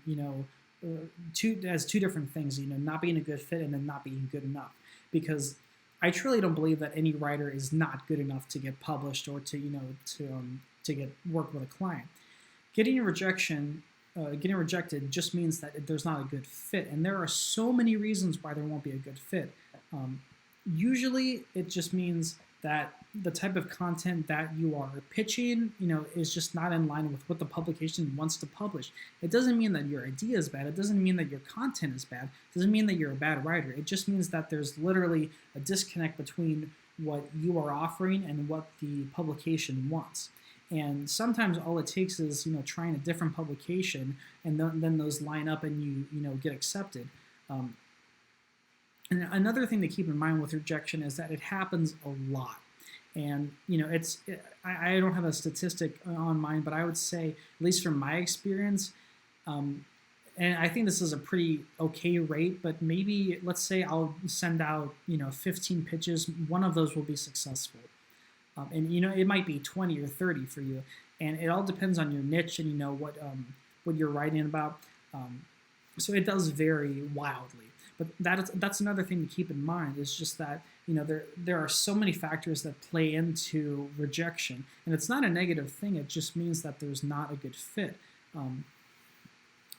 two different things, not being a good fit and then not being good enough. Because I truly don't believe that any writer is not good enough to get published or to get work with a client. Getting rejected just means that there's not a good fit, and there are so many reasons why there won't be a good fit. Usually, it just means that the type of content that you are pitching, is just not in line with what the publication wants to publish. It doesn't mean that your idea is bad. It doesn't mean that your content is bad. It doesn't mean that you're a bad writer. It just means that there's literally a disconnect between what you are offering and what the publication wants. And sometimes all it takes is, trying a different publication, and then those line up and you get accepted. And another thing to keep in mind with rejection is that it happens a lot. And, I don't have a statistic on mine, but I would say, at least from my experience, and I think this is a pretty okay rate, but maybe, let's say I'll send out, 15 pitches, one of those will be successful. And it might be 20 or 30 for you, and it all depends on your niche and what you're writing about. So it does vary wildly. But that's another thing to keep in mind, is just that there are so many factors that play into rejection, and it's not a negative thing. It just means that there's not a good fit.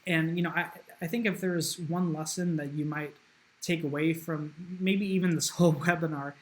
And I think if there's one lesson that you might take away from maybe even this whole webinar,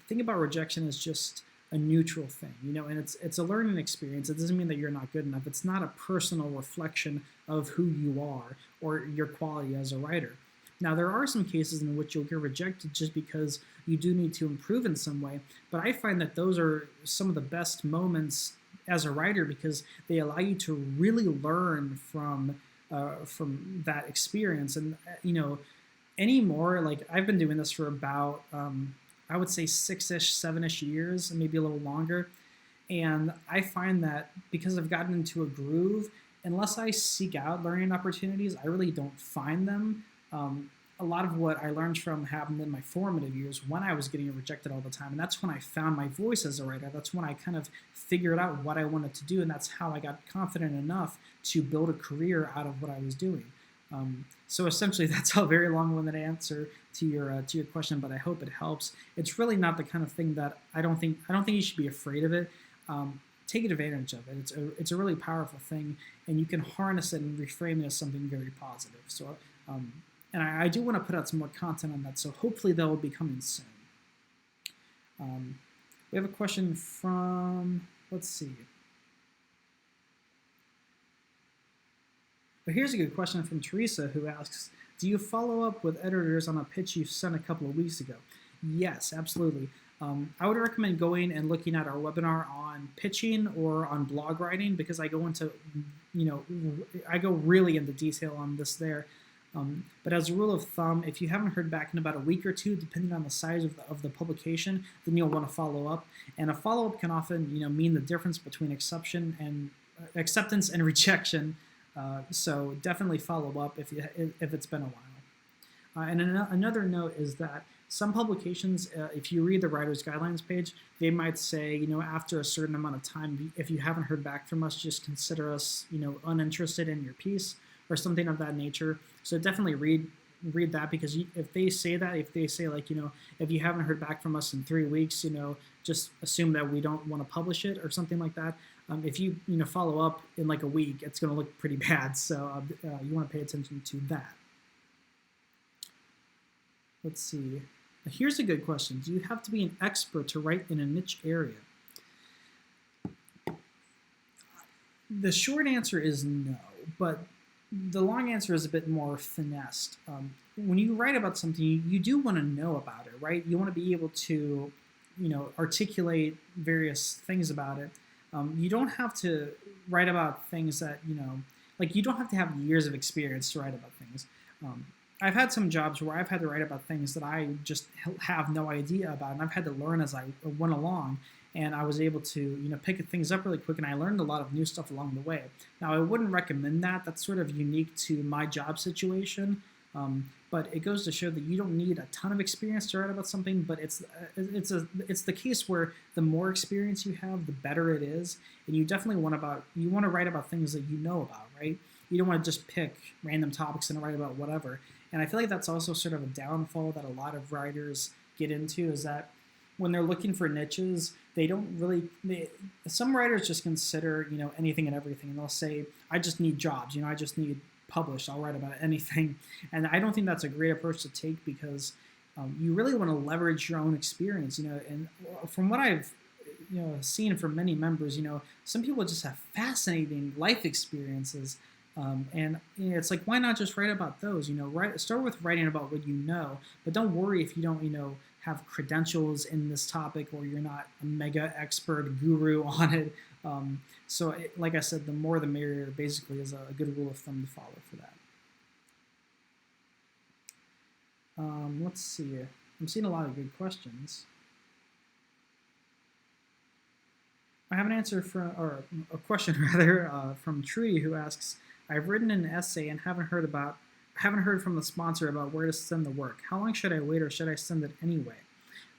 think about rejection as just a neutral thing, and it's a learning experience. It doesn't mean that you're not good enough. It's not a personal reflection of who you are or your quality as a writer. Now, there are some cases in which you'll get rejected just because you do need to improve in some way, but I find that those are some of the best moments as a writer, because they allow you to really learn from that experience. And anymore, like, I've been doing this for about I would say 6-ish, 7-ish years, maybe a little longer. And I find that because I've gotten into a groove, unless I seek out learning opportunities, I really don't find them. A lot of what I learned from happened in my formative years when I was getting rejected all the time. And that's when I found my voice as a writer. That's when I kind of figured out what I wanted to do. And that's how I got confident enough to build a career out of what I was doing. So essentially, that's a very long-winded answer to your question, but I hope it helps. It's really not the kind of thing that I don't think you should be afraid of it. Take advantage of it. It's a really powerful thing, and you can harness it and reframe it as something very positive. So, and I do want to put out some more content on that. So hopefully that will be coming soon. We have a question from, let's see. But here's a good question from Teresa, who asks, do you follow up with editors on a pitch you sent a couple of weeks ago? Yes, absolutely. I would recommend going and looking at our webinar on pitching or on blog writing, because I go into, I go really into detail on this there. But as a rule of thumb, if you haven't heard back in about a week or two, depending on the size of the publication, then you'll want to follow up. And a follow-up can often, mean the difference between acceptance and rejection. So definitely follow up if it's been a while. And another note is that some publications, if you read the writer's guidelines page, they might say, after a certain amount of time, if you haven't heard back from us, just consider us, uninterested in your piece or something of that nature. So definitely read that, because if they say that, if they say like, if you haven't heard back from us in 3 weeks, just assume that we don't want to publish it or something like that. If you follow up in like a week, it's going to look pretty bad. So you want to pay attention to that. Let's see. Here's a good question. Do you have to be an expert to write in a niche area? The short answer is no, but the long answer is a bit more finessed. When you write about something, you do want to know about it, right? You want to be able to, articulate various things about it. You don't have to write about things that, like you don't have to have years of experience to write about things. I've had some jobs where I've had to write about things that I just have no idea about, and I've had to learn as I went along. And I was able to, pick things up really quick, and I learned a lot of new stuff along the way. Now, I wouldn't recommend that. That's sort of unique to my job situation. But it goes to show that you don't need a ton of experience to write about something. But it's the case where the more experience you have, the better it is. And you definitely want to write about things that you know about, right? You don't want to just pick random topics and write about whatever. And I feel like that's also sort of a downfall that a lot of writers get into, is that when they're looking for niches, they don't really. Some writers just consider anything and everything, and they'll say, "I just need jobs. I just need published. I'll write about anything." And I don't think that's a great approach to take, because you really want to leverage your own experience. And from what I've seen from many members, some people just have fascinating life experiences. And it's like, why not just write about those? Start with writing about what you know, but don't worry if you don't have credentials in this topic, or you're not a mega expert guru on it. Like I said, the more the merrier, basically, is a good rule of thumb to follow for that. Let's see. I'm seeing a lot of good questions. I have an answer or a question rather, from Trudy, who asks, "I've written an essay and haven't heard from the sponsor about where to send the work. How long should I wait, or should I send it anyway?"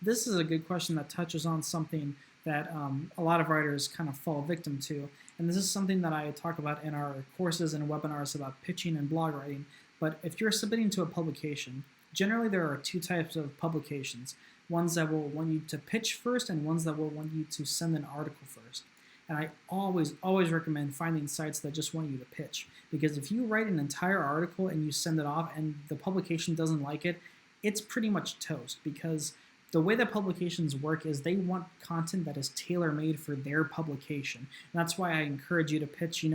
This is a good question that touches on something that a lot of writers kind of fall victim to. And this is something that I talk about in our courses and webinars about pitching and blog writing. But if you're submitting to a publication, generally there are two types of publications. Ones that will want you to pitch first, and ones that will want you to send an article first. And I always recommend finding sites that just want you to pitch. Because if you write an entire article and you send it off and the publication doesn't like it, it's pretty much toast. Because the way that publications work is they want content that is tailor-made for their publication. And that's why I encourage you to pitch,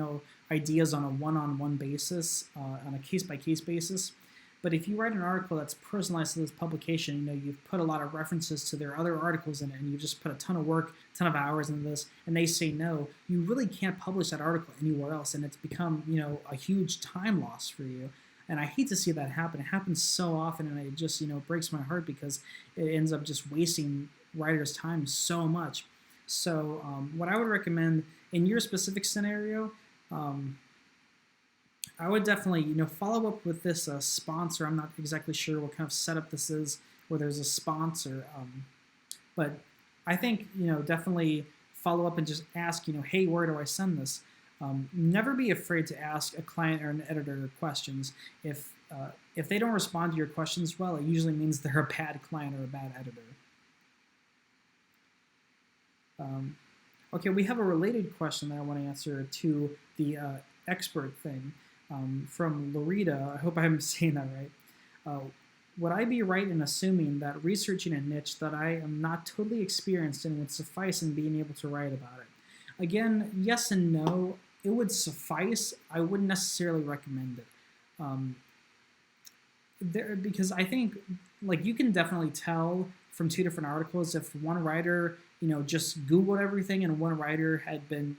ideas on a one-on-one basis, on a case-by-case basis. But if you write an article that's personalized to this publication, you've put a lot of references to their other articles in it, and you just put a ton of work, a ton of hours into this, and they say no, you really can't publish that article anywhere else, and it's become, a huge time loss for you. And I hate to see that happen. It happens so often, and it just, breaks my heart, because it ends up just wasting writers' time so much. So what I would recommend in your specific scenario, I would definitely, follow up with this sponsor. I'm not exactly sure what kind of setup this is, where there's a sponsor. But I think, definitely follow up and just ask, hey, where do I send this? Never be afraid to ask a client or an editor questions. If they don't respond to your questions well, it usually means they're a bad client or a bad editor. Okay, we have a related question that I want to answer to the expert thing. From Lorita. I hope I'm saying that right. Would I be right in assuming that researching a niche that I am not totally experienced in would suffice in being able to write about it? Again, yes and no. It would suffice. I wouldn't necessarily recommend it. Because I think, you can definitely tell from two different articles if one writer, just Googled everything, and one writer had been,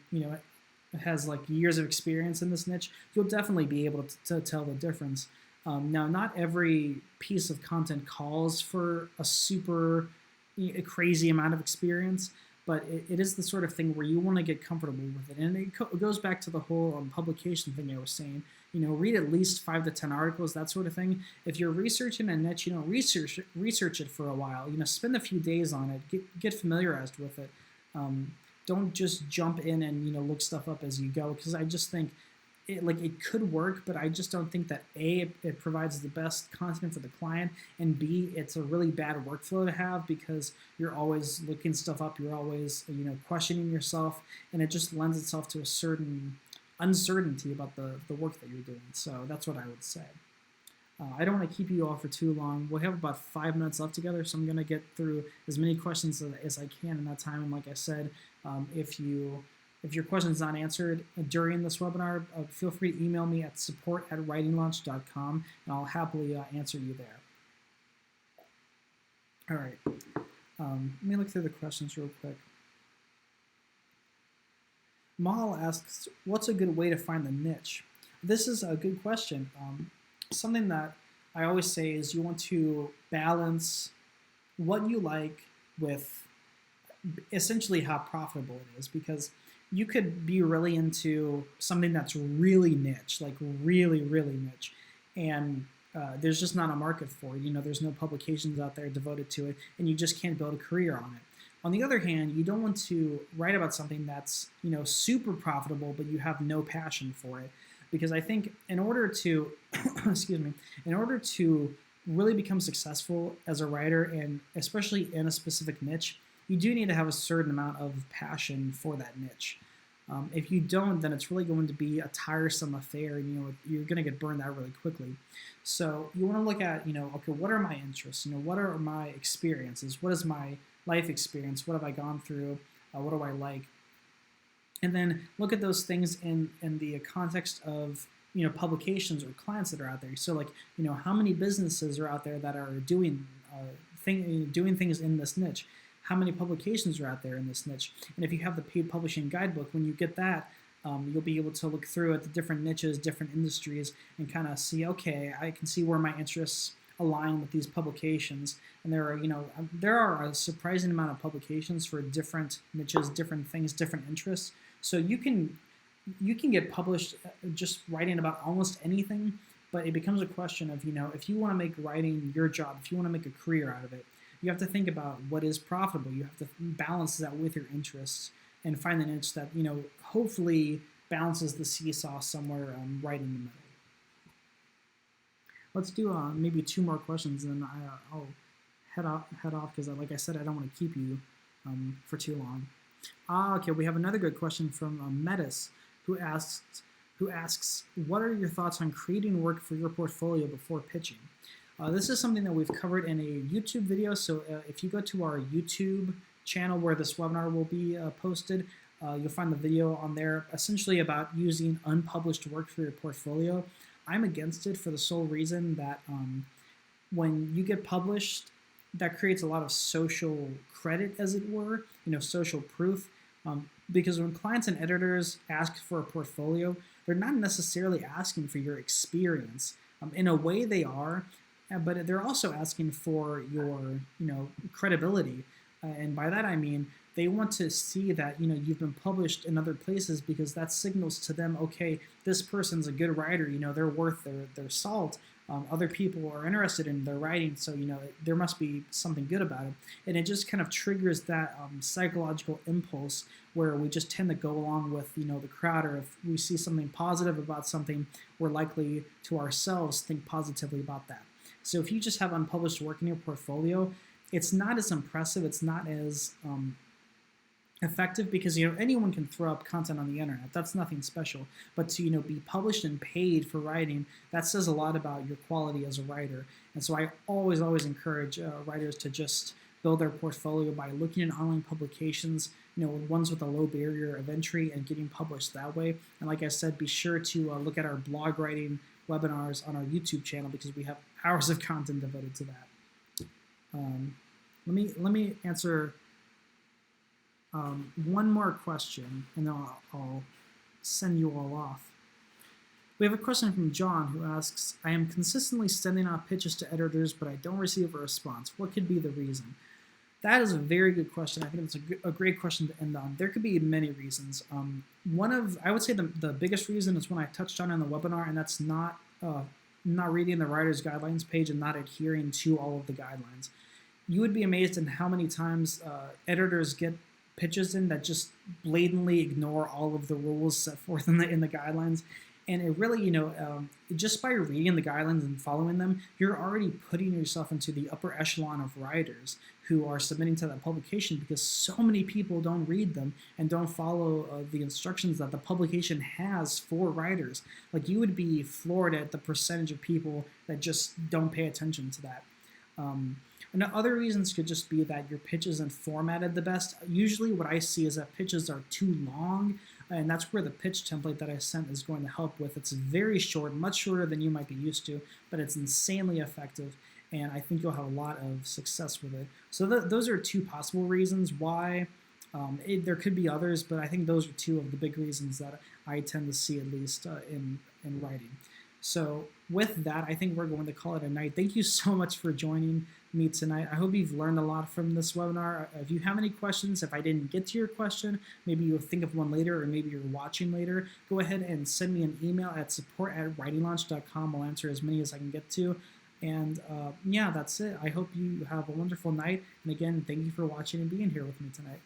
has years of experience in this niche, you'll definitely be able to tell the difference. Now, not every piece of content calls for a super crazy amount of experience, but it is the sort of thing where you want to get comfortable with it. And it goes back to the whole publication thing I was saying. Read at least 5 to 10 articles, that sort of thing. If you're researching a niche, research it for a while. Spend a few days on it, get familiarized with it. Don't just jump in and look stuff up as you go, because I just think it could work, but I just don't think that A, it provides the best content for the client, and B, it's a really bad workflow to have, because you're always looking stuff up, you're always questioning yourself, and it just lends itself to a certain uncertainty about the work that you're doing. So that's what I would say. I don't want to keep you all for too long. We have about 5 minutes left together, so I'm going to get through as many questions as I can in that time. And like I said, if you If your question is not answered during this webinar, feel free to email me at support@writinglaunch.com, and I'll happily answer you there. All right, let me look through the questions real quick. Mahal asks, what's a good way to find the niche? This is a good question. Something that I always say is you want to balance what you like with essentially how profitable it is, because you could be really into something that's really niche, like really, really niche, and there's just not a market for it. There's no publications out there devoted to it, and you just can't build a career on it. On the other hand, you don't want to write about something that's super profitable, but you have no passion for it, because I think in order to excuse me, in order to really become successful as a writer, and especially in a specific niche, you do need to have a certain amount of passion for that niche. If you don't, then it's really going to be a tiresome affair, and you're going to get burned out really quickly. So you want to look at, okay, what are my interests? What are my experiences? What is my life experience? What have I gone through? What do I like? And then look at those things in the context of publications or clients that are out there. So like how many businesses are out there that are doing things in this niche? How many publications are out there in this niche? And if you have the paid publishing guidebook, when you get that, you'll be able to look through at the different niches, different industries, and kind of see, okay, I can see where my interests align with these publications. And there are a surprising amount of publications for different niches, different things, different interests. So you can get published just writing about almost anything, but it becomes a question of, if you want to make writing your job, if you want to make a career out of it, you have to think about what is profitable. You have to balance that with your interests and find the niche that, hopefully balances the seesaw somewhere right in the middle. Let's do maybe 2 more questions, and then I'll head off because, like I said, I don't want to keep you for too long. Okay, we have another good question from Metis, who asks, what are your thoughts on creating work for your portfolio before pitching? This is something that we've covered in a YouTube video, so if you go to our YouTube channel where this webinar will be posted, you'll find the video on there essentially about using unpublished work for your portfolio. I'm against it for the sole reason that when you get published, that creates a lot of social credit, as it were, social proof, because when clients and editors ask for a portfolio, they're not necessarily asking for your experience. In a way they are, but they're also asking for your, credibility. And by that I mean they want to see that, you've been published in other places, because that signals to them, okay, this person's a good writer, they're worth their salt. Other people are interested in their writing, so, there must be something good about it. And it just kind of triggers that psychological impulse where we just tend to go along with, the crowd, or if we see something positive about something, we're likely to ourselves think positively about that. So if you just have unpublished work in your portfolio, it's not as impressive, it's not as effective, because anyone can throw up content on the internet. That's nothing special. But to be published and paid for writing, that says a lot about your quality as a writer. And so I always encourage writers to just build their portfolio by looking at online publications, ones with a low barrier of entry, and getting published that way. And like I said, be sure to look at our blog writing webinars on our YouTube channel, because we have hours of content devoted to that. Let me answer one more question, and then I'll send you all off. We have a question from John, who asks, I am consistently sending out pitches to editors, but I don't receive a response. What could be the reason? That is a very good question. I think it's a great question to end on. There could be many reasons. I would say the biggest reason is one I touched on in the webinar, and that's not reading the writer's guidelines page and not adhering to all of the guidelines. You would be amazed in how many times editors get pitches in that just blatantly ignore all of the rules set forth in the guidelines. And it really, just by reading the guidelines and following them, you're already putting yourself into the upper echelon of writers who are submitting to that publication, because so many people don't read them and don't follow the instructions that the publication has for writers. Like, you would be floored at the percentage of people that just don't pay attention to that. And other reasons could just be that your pitch isn't formatted the best. Usually what I see is that pitches are too long, and that's where the pitch template that I sent is going to help with. It's very short, much shorter than you might be used to, but it's insanely effective, and I think you'll have a lot of success with it. So those are two possible reasons why. There could be others, but I think those are two of the big reasons that I tend to see, at least in writing. So with that, I think we're going to call it a night. Thank you so much for joining me tonight. I hope you've learned a lot from this webinar. If you have any questions, if I didn't get to your question, maybe you'll think of one later, or maybe you're watching later, go ahead and send me an email at support@writinglaunch.com. I'll answer as many as I can get to. And yeah, that's it. I hope you have a wonderful night. And again, thank you for watching and being here with me tonight.